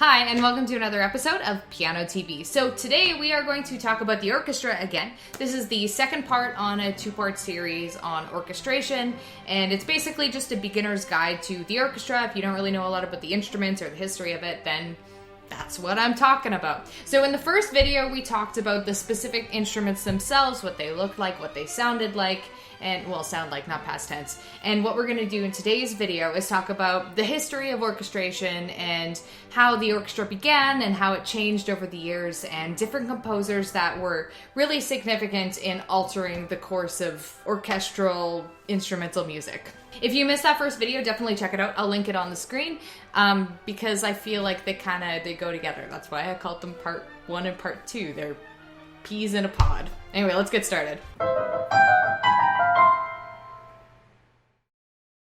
Hi, and welcome to another episode of Piano TV. So today we are going to talk about the orchestra again. This is the second part on a two-part series on orchestration, and it's basically just a beginner's guide to the orchestra. If you don't really know a lot about the instruments or the history of it, then that's what I'm talking about. So in the first video, we talked about the specific instruments themselves, what they looked like, what they sounded like, and, well, sound like, not past tense. And what we're going to do in today's video is talk about the history of orchestration and how the orchestra began and how it changed over the years and different composers that were really significant in altering the course of orchestral instrumental music. If you missed that first video, definitely check it out. I'll link it on the screen because I feel like they go together. That's why I called them part 1 and part 2. They're peas in a pod. Anyway, let's get started.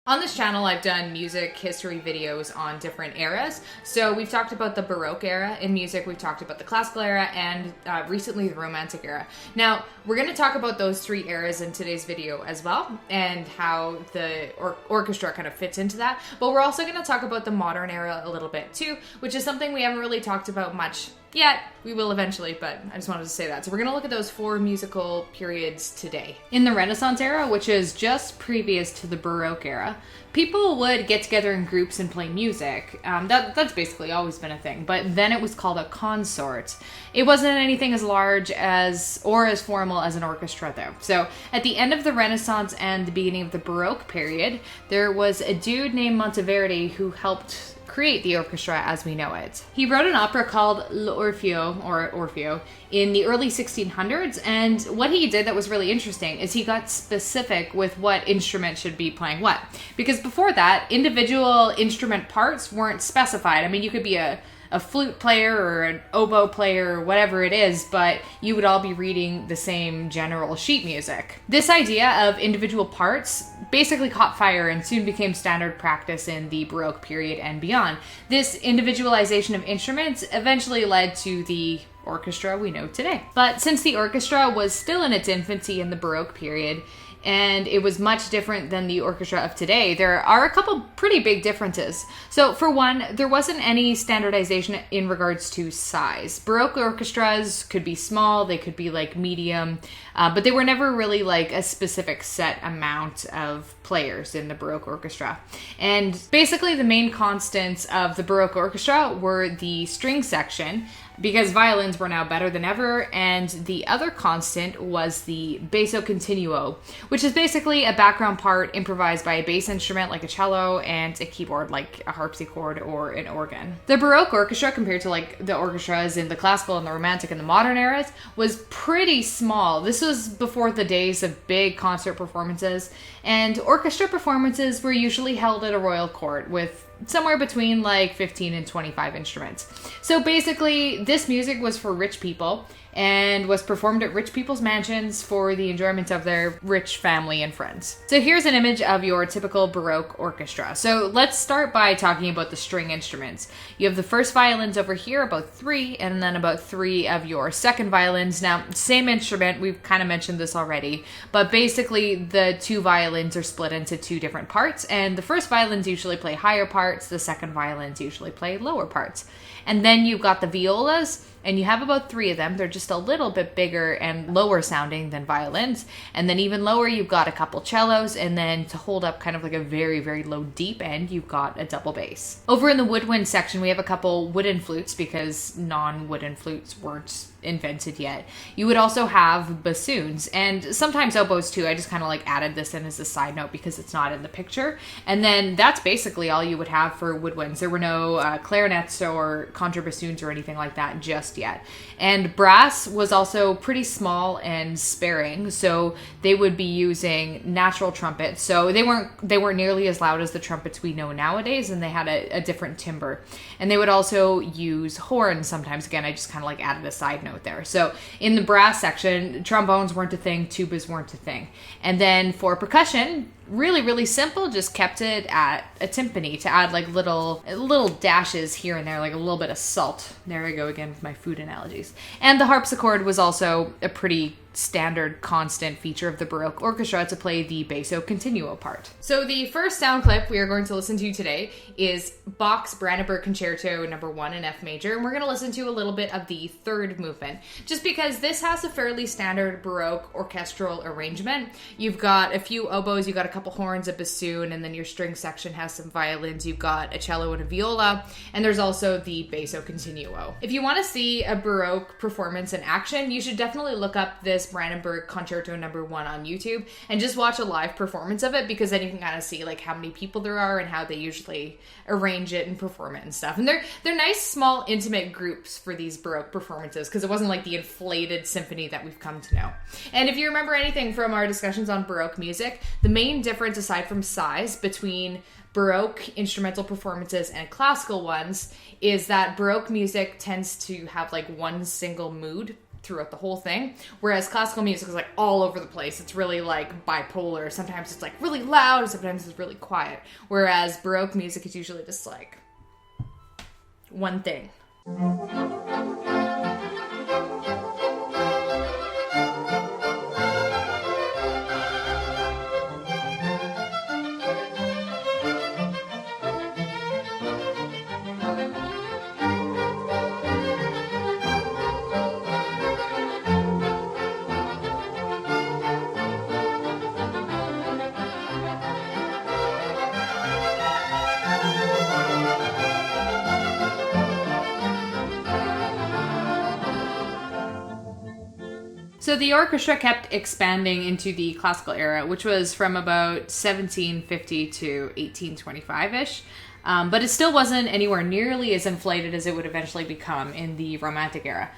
On this channel, I've done music history videos on different eras. So we've talked about the Baroque era in music, we've talked about the classical era, and recently the Romantic era. Now, we're going to talk about those three eras in today's video as well, and how the orchestra kind of fits into that. But we're also going to talk about the modern era a little bit too, which is something we haven't really talked about much yet. We will eventually, but I just wanted to say that. So we're going to look at those four musical periods today. In the Renaissance era, which is just previous to the Baroque era, people would get together in groups and play music. That's basically always been a thing, but then it was called a consort. It wasn't anything as large as or as formal as an orchestra though. So at the end of the Renaissance and the beginning of the Baroque period, there was a dude named Monteverdi who helped create the orchestra as we know it. He wrote an opera called L'Orfeo in the early 1600s, and what he did that was really interesting is he got specific with what instrument should be playing what. Because before that, individual instrument parts weren't specified. I mean, you could be a flute player or an oboe player or whatever it is, but you would all be reading the same general sheet music. This idea of individual parts basically caught fire and soon became standard practice in the Baroque period and beyond. This individualization of instruments eventually led to the orchestra we know today. But since the orchestra was still in its infancy in the Baroque period, and it was much different than the orchestra of today, there are a couple pretty big differences. So for one, there wasn't any standardization in regards to size. Baroque orchestras could be small, they could be like medium, but they were never really like a specific set amount of players in the Baroque orchestra. And basically the main constants of the Baroque orchestra were the string section, because violins were now better than ever, and the other constant was the basso continuo, which is basically a background part improvised by a bass instrument like a cello and a keyboard like a harpsichord or an organ. The Baroque orchestra, compared to like the orchestras in the classical and the Romantic and the modern eras, was pretty small. This was before the days of big concert performances, and orchestra performances were usually held at a royal court with somewhere between like 15 and 25 instruments. So basically, this music was for rich people and was performed at rich people's mansions for the enjoyment of their rich family and friends. So here's an image of your typical Baroque orchestra. So let's start by talking about the string instruments. You have the first violins over here, about 3, and then about 3 of your second violins. Now, same instrument, we've kind of mentioned this already, but basically the 2 violins are split into 2 different parts, and the first violins usually play higher parts, the second violins usually play lower parts. And then you've got the violas, and you have about 3 of them. They're just a little bit bigger and lower sounding than violins. And then even lower, you've got a couple cellos, and then to hold up kind of like a very, very low deep end, you've got a double bass. Over in the woodwind section, we have a couple wooden flutes because non-wooden flutes weren't invented yet. You would also have bassoons and sometimes oboes too. I just kind of like added this in as a side note because it's not in the picture. And then that's basically all you would have for woodwinds. There were no clarinets or contrabassoons or anything like that just yet. And brass was also pretty small and sparing, so they would be using natural trumpets. So they weren't nearly as loud as the trumpets we know nowadays, and they had a different timbre. And they would also use horns sometimes. Again, I just kind of like added a side note there. So in the brass section, trombones weren't a thing, tubas weren't a thing. And then for percussion, really, really simple, just kept it at a timpani to add like little dashes here and there, like a little bit of salt. There I go again with my food analogies. And the harpsichord was also a pretty standard constant feature of the Baroque orchestra to play the basso continuo part. So the first sound clip we are going to listen to today is Bach's Brandenburg Concerto No. 1 in F major, and we're going to listen to a little bit of the third movement, just because this has a fairly standard Baroque orchestral arrangement. You've got a few oboes, you've got a couple horns, a bassoon, and then your string section has some violins, you've got a cello and a viola, and there's also the basso continuo. If you want to see a Baroque performance in action, you should definitely look up this Brandenburg Concerto No. 1 on YouTube and just watch a live performance of it, because then you can kind of see like how many people there are and how they usually arrange it and perform it and stuff. And they're nice, small, intimate groups for these Baroque performances, because it wasn't like the inflated symphony that we've come to know. And if you remember anything from our discussions on Baroque music, the main difference aside from size between Baroque instrumental performances and classical ones is that Baroque music tends to have like one single mood throughout the whole thing, whereas classical music is like all over the place. It's really like bipolar. Sometimes it's like really loud, and sometimes it's really quiet, whereas Baroque music is usually just like one thing. So the orchestra kept expanding into the classical era, which was from about 1750 to 1825-ish. But it still wasn't anywhere nearly as inflated as it would eventually become in the Romantic era.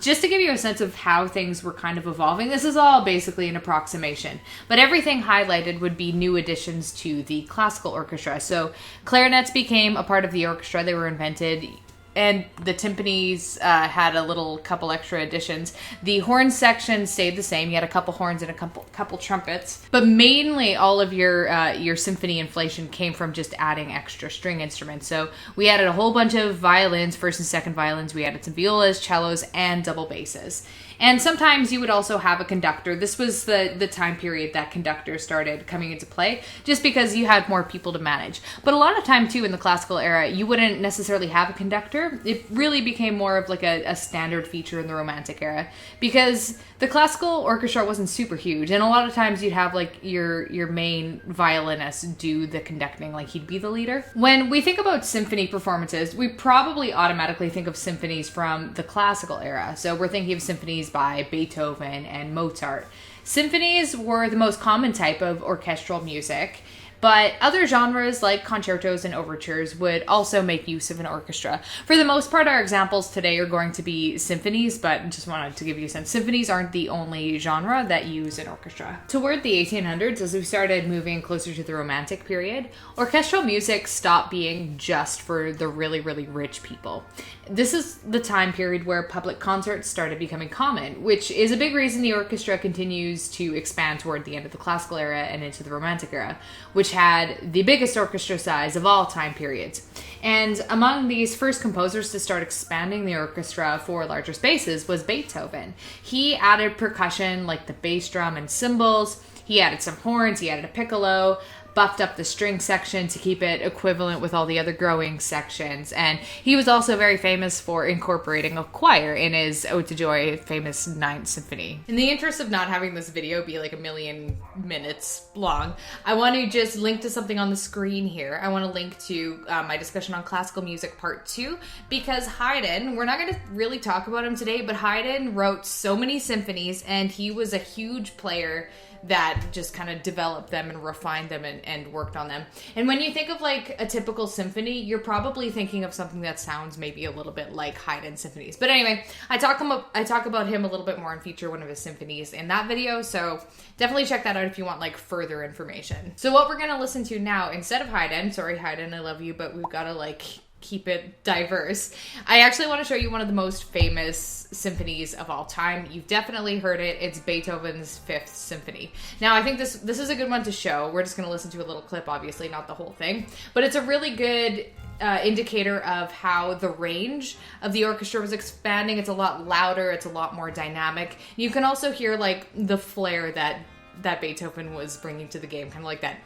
Just to give you a sense of how things were kind of evolving, this is all basically an approximation, but everything highlighted would be new additions to the classical orchestra. So clarinets became a part of the orchestra. They were invented, and the timpanis had a couple extra additions. The horn section stayed the same. You had a couple horns and a couple trumpets. But mainly all of your symphony inflation came from just adding extra string instruments. So we added a whole bunch of violins, first and second violins. We added some violas, cellos, and double basses. And sometimes you would also have a conductor. This was the time period that conductors started coming into play, just because you had more people to manage. But a lot of time, too, in the classical era, you wouldn't necessarily have a conductor. It really became more of like a standard feature in the Romantic era, because the classical orchestra wasn't super huge. And a lot of times you'd have like your main violinist do the conducting, like he'd be the leader. When we think about symphony performances, we probably automatically think of symphonies from the classical era. So we're thinking of symphonies by Beethoven and Mozart. Symphonies were the most common type of orchestral music, but other genres like concertos and overtures would also make use of an orchestra. For the most part, our examples today are going to be symphonies, but just wanted to give you a sense. Symphonies aren't the only genre that use an orchestra. Toward the 1800s, as we started moving closer to the Romantic period, orchestral music stopped being just for the really, really rich people. This is the time period where public concerts started becoming common, which is a big reason the orchestra continues to expand toward the end of the classical era and into the Romantic era, which had the biggest orchestra size of all time periods. And among these first composers to start expanding the orchestra for larger spaces was Beethoven. He added percussion like the bass drum and cymbals. He added some horns, he added a piccolo, buffed up the string section to keep it equivalent with all the other growing sections. And he was also very famous for incorporating a choir in his Ode to Joy famous Ninth Symphony. In the interest of not having this video be like a million minutes long, I want to just link to something on the screen here. I want to link to my discussion on classical music part 2, because Haydn, we're not going to really talk about him today, but Haydn wrote so many symphonies, and he was a huge player that just kind of developed them and refined them and worked on them. And when you think of like a typical symphony, you're probably thinking of something that sounds maybe a little bit like Haydn symphonies. But anyway, I talk about him a little bit more and feature one of his symphonies in that video, so definitely check that out if you want like further information. So what we're gonna listen to now, instead of Haydn, sorry Haydn, I love you, but we've gotta like keep it diverse. I actually want to show you one of the most famous symphonies of all time. You've definitely heard it. It's Beethoven's Fifth Symphony. Now, I think this is a good one to show. We're just going to listen to a little clip, obviously, not the whole thing. But it's a really good indicator of how the range of the orchestra was expanding. It's a lot louder. It's a lot more dynamic. You can also hear, like, the flair that Beethoven was bringing to the game, kind of like that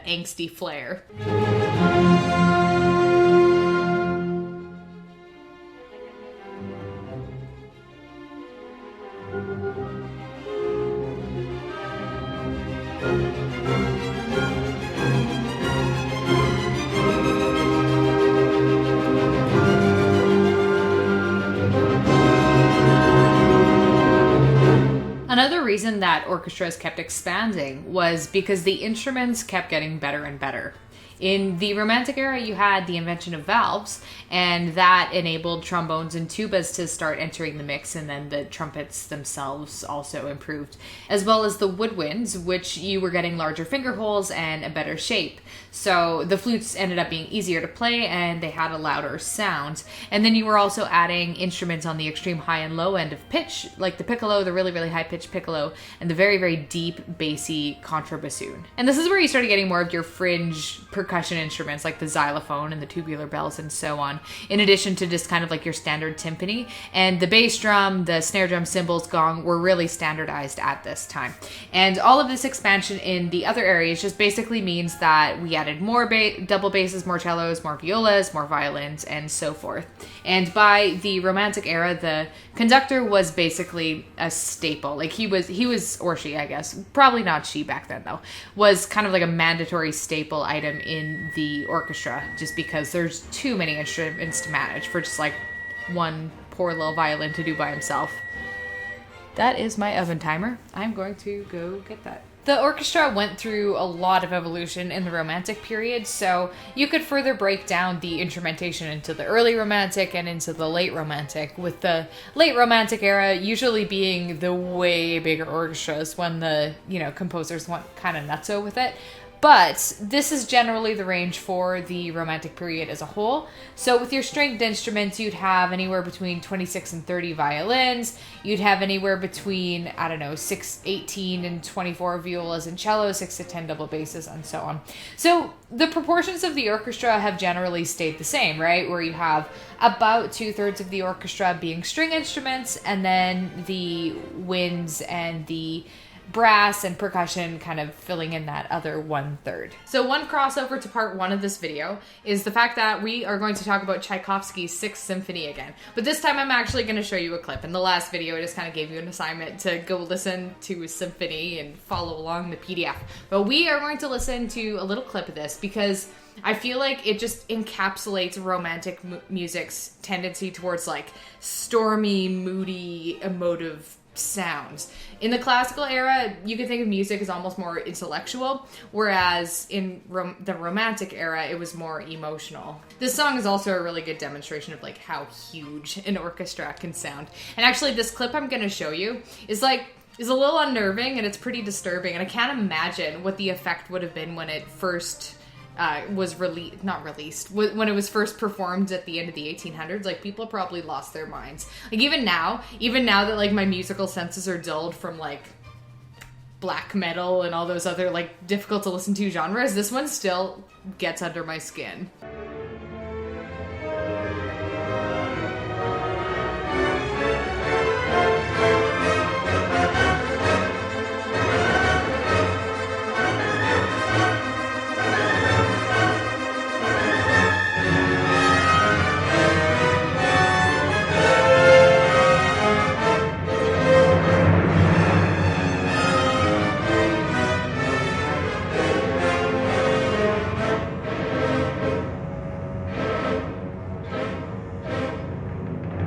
angsty flair. Another reason that orchestras kept expanding was because the instruments kept getting better and better. In the Romantic era, you had the invention of valves, and that enabled trombones and tubas to start entering the mix, and then the trumpets themselves also improved, as well as the woodwinds, which you were getting larger finger holes and a better shape. So the flutes ended up being easier to play, and they had a louder sound. And then you were also adding instruments on the extreme high and low end of pitch, like the piccolo, the really, really high-pitched piccolo, and the very, very deep, bassy contrabassoon. And this is where you started getting more of your fringe percussion instruments like the xylophone and the tubular bells and so on, in addition to just kind of like your standard timpani. And the bass drum, the snare drum, cymbals, gong were really standardized at this time. And all of this expansion in the other areas just basically means that we added more double basses, more cellos, more violas, more violins, and so forth. And by the Romantic era, the conductor was basically a staple. Like he was, or she, I guess, probably not she back then though, was kind of like a mandatory staple item in the orchestra, just because there's too many instruments to manage for just like one poor little violin to do by himself. That is my oven timer. I'm going to go get that. The orchestra went through a lot of evolution in the Romantic period, so you could further break down the instrumentation into the early Romantic and into the late Romantic, with the late Romantic era usually being the way bigger orchestras when the, composers went kind of nutso with it. But this is generally the range for the Romantic period as a whole. So with your stringed instruments, you'd have anywhere between 26 and 30 violins. You'd have anywhere between, 18 and 24 violas and cellos, 6 to 10 double basses, and so on. So the proportions of the orchestra have generally stayed the same, right? Where you have about 2/3 of the orchestra being string instruments, and then the winds and the brass and percussion kind of filling in that other 1/3. So one crossover to part 1 of this video is the fact that we are going to talk about Tchaikovsky's Sixth Symphony again. But this time I'm actually going to show you a clip. In the last video, I just kind of gave you an assignment to go listen to a symphony and follow along the PDF. But we are going to listen to a little clip of this because I feel like it just encapsulates Romantic music's tendency towards like stormy, moody, emotive sounds. In the classical era, you can think of music as almost more intellectual, whereas in the Romantic era, it was more emotional. This song is also a really good demonstration of like how huge an orchestra can sound. And actually, this clip I'm going to show you is a little unnerving, and it's pretty disturbing, and I can't imagine what the effect would have been when it first was released when it was first performed at the end of the 1800s. Like, people probably lost their minds. Like, even now that like my musical senses are dulled from like black metal and all those other like difficult to listen to genres, this one still gets under my skin.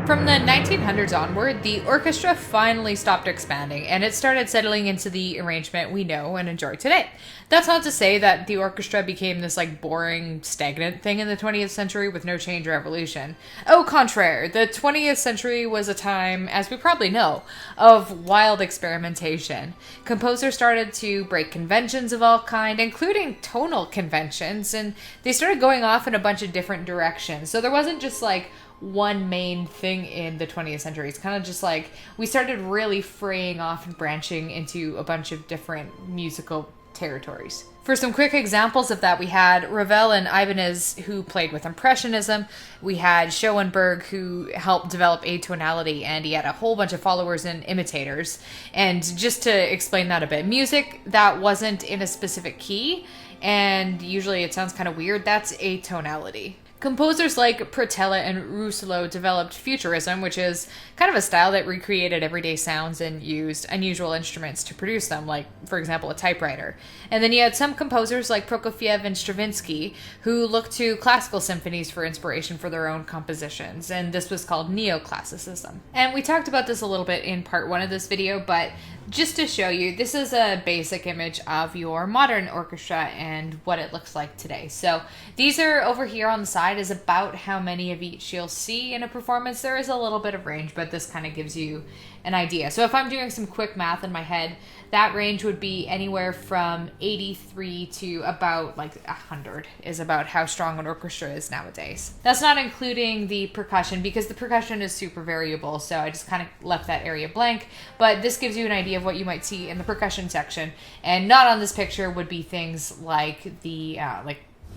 From the 1900s onward, the orchestra finally stopped expanding and it started settling into the arrangement we know and enjoy today. That's not to say that the orchestra became this like boring, stagnant thing in the 20th century with no change or evolution. Au contraire, the 20th century was a time, as we probably know, of wild experimentation. Composers started to break conventions of all kind, including tonal conventions, and they started going off in a bunch of different directions. So there wasn't just like one main thing in the 20th century. It's kind of just like we started really fraying off and branching into a bunch of different musical territories. For some quick examples of that, we had Ravel and Ibanez, who played with Impressionism. We had Schoenberg, who helped develop atonality, and he had a whole bunch of followers and imitators. And just to explain that a bit, music that wasn't in a specific key, and usually it sounds kind of weird, that's atonality. Composers like Pratella and Rousselot developed futurism, which is kind of a style that recreated everyday sounds and used unusual instruments to produce them, like, for example, a typewriter. And then you had some composers like Prokofiev and Stravinsky who looked to classical symphonies for inspiration for their own compositions, and this was called neoclassicism. And we talked about this a little bit in part 1 of this video, but just to show you, this is a basic image of your modern orchestra and what it looks like today. So these are over here on the side is about how many of each you'll see in a performance. There is a little bit of range, but this kind of gives you an idea. So if I'm doing some quick math in my head, that range would be anywhere from 83 to about like 100 is about how strong an orchestra is nowadays. That's not including the percussion because the percussion is super variable, so I just kind of left that area blank, but this gives you an idea of what you might see in the percussion section. And not on this picture would be things like the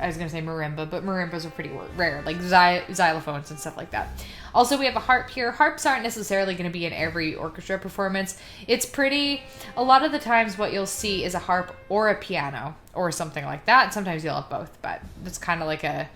I was going to say marimba, but marimbas are pretty rare, like xylophones and stuff like that. Also, we have a harp here. Harps aren't necessarily going to be in every orchestra performance. It's pretty, a lot of the times what you'll see is a harp or a piano or something like that. Sometimes you'll have both, but it's kind of like a,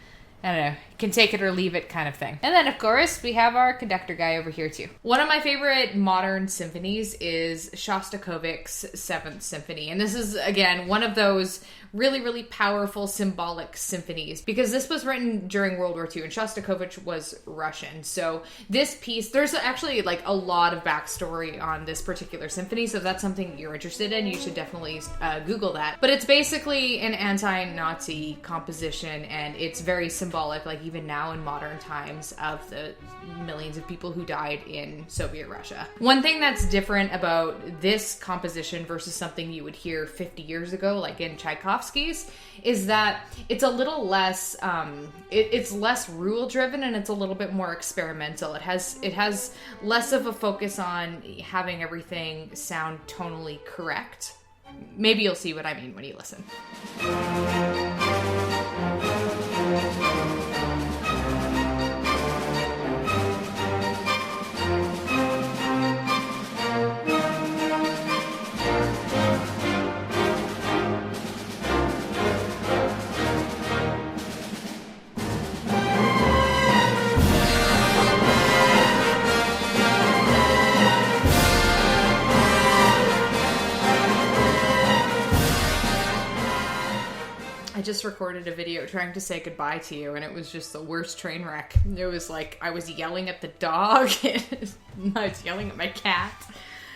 I don't know, you can take it or leave it kind of thing. And then, of course, we have our conductor guy over here, too. One of my favorite modern symphonies is Shostakovich's Seventh Symphony. And this is, again, one of those really, really powerful symbolic symphonies because this was written during World War II and Shostakovich was Russian. So this piece, there's actually like a lot of backstory on this particular symphony. So if that's something you're interested in, you should definitely Google that. But it's basically an anti-Nazi composition and it's very symbolic, like even now in modern times, of the millions of people who died in Soviet Russia. One thing that's different about this composition versus something you would hear 50 years ago, like in Tchaikovsky's, is that it's a little less, it's less rule driven and it's a little bit more experimental. It has less of a focus on having everything sound tonally correct. Maybe you'll see what I mean when you listen. I just recorded a video trying to say goodbye to you and it was just the worst train wreck. It was like I was yelling at the dog and I was yelling at my cat.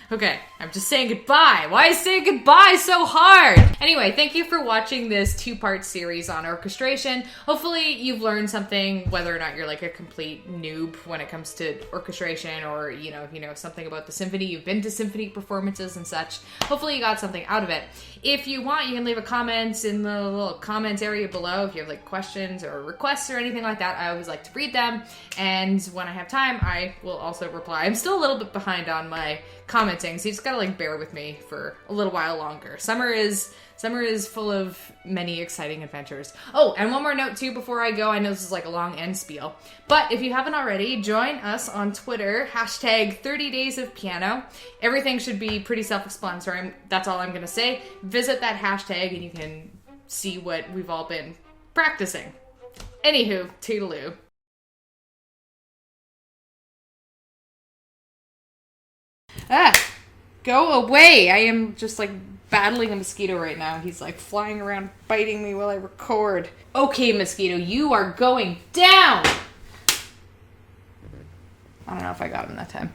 Okay, I'm just saying goodbye. Why is saying goodbye so hard? Anyway, thank you for watching this 2-part series on orchestration. Hopefully you've learned something, whether or not you're like a complete noob when it comes to orchestration or, you know something about the symphony. You've been to symphony performances and such. Hopefully you got something out of it. If you want, you can leave a comment in the little comments area below if you have like questions or requests or anything like that. I always like to read them. And when I have time, I will also reply. I'm still a little bit behind on my commenting, so you just gotta like bear with me for a little while longer. Summer is full of many exciting adventures. Oh, and one more note too before I go. I know this is like a long end spiel, but if you haven't already, join us on Twitter, hashtag 30 days of piano. Everything should be pretty self-explanatory. That's all I'm gonna say. Visit that hashtag and you can see what we've all been practicing. Anywho, toodaloo. Ah, go away. I am just like battling a mosquito right now. He's like flying around biting me while I record. Okay, mosquito, you are going down. I don't know if I got him that time.